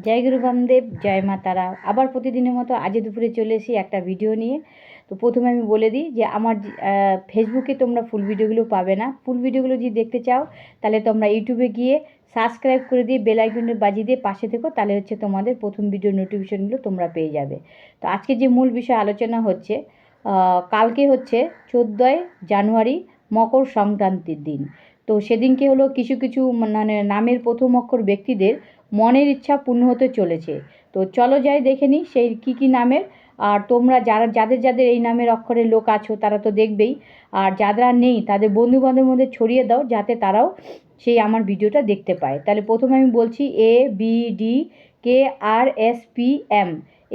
জয় গুরু বামদেব, জয় মা তারা। আবার প্রতিদিনের মতো আজ দুপুরে চলে এসেছি একটা ভিডিও নিয়ে। তো প্রথমে আমি বলে দিই যে আমার ফেসবুকে তোমরা ফুল ভিডিওগুলো পাবে না। ফুল ভিডিওগুলো যদি দেখতে চাও তাহলে তোমরা ইউটিউবে গিয়ে সাবস্ক্রাইব করে দিয়ে বেল আইকনটা বাজিয়ে দিয়ে পাশে থেকো, তাহলে হচ্ছে তোমাদের প্রথম ভিডিও নোটিফিকেশনগুলো তোমরা পেয়ে যাবে। তো আজকে যে মূল বিষয় আলোচনা হচ্ছে, কালকে হচ্ছে 14ই জানুয়ারি, মকর সংক্রান্তির দিন। তো সেদিনকে হলো কিছু কিছু মানে নামের প্রথম অক্ষর ব্যক্তিদের মনের ইচ্ছা পূর্ণ হতে চলেছে। তো চলো যাই দেখে নিই সেই কী নামের। আর তোমরা যাদের যাদের এই নামের অক্ষরের লোক আছো তারা তো দেখবেই, আর যারা নেই তাদের বন্ধুবান্ধবের মধ্যে ছড়িয়ে দাও যাতে তারাও সেই আমার ভিডিওটা দেখতে পায়। তাহলে প্রথমে আমি বলছি ABDKRSPM,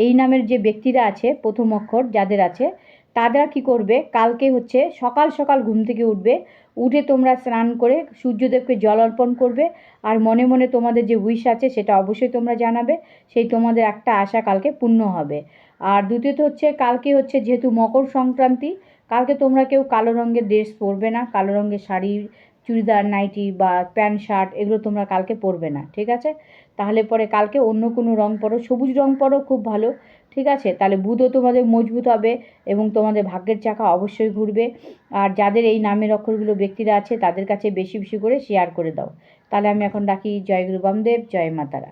এই নামের যে ব্যক্তিরা আছে প্রথম অক্ষর যাদের আছে তারা কি করবে, কালকে হচ্ছে সকাল সকাল ঘুম থেকে উঠে তোমরা স্নান করে সূর্যদেবকে জল অর্পণ করবে। আর মনে মনে তোমাদের যে উইশ আছে সেটা অবশ্যই তোমরা জানাবে, সেই তোমাদের একটা আশা কালকে পূর্ণ হবে। আর দ্বিতীয়ত হচ্ছে কালকে হচ্ছে যেহেতু মকর সংক্রান্তি, কালকে তোমরা কেউ কালো রঙের ড্রেস পরবে না, কালো রঙের শাড়ি, চুড়িদার, নাইটি বা প্যান্ট শার্ট এগুলো তোমরা কালকে পরবে না, ঠিক আছে? তাহলে পরে কালকে অন্য কোনো রঙ পরো, সবুজ রঙ পরো, খুব ভালো, ঠিক আছে? তাহলে বুধও তোমাদের মজবুত হবে এবং তোমাদের ভাগ্যের চাকা অবশ্যই ঘুরবে। আর যাদের এই নামের অক্ষরগুলো ব্যক্তিরা আছে তাদের কাছে বেশি বেশি করে শেয়ার করে দাও। তাহলে আমি এখন ডাকি জয় গুরু বামদেব, জয় মা তারা।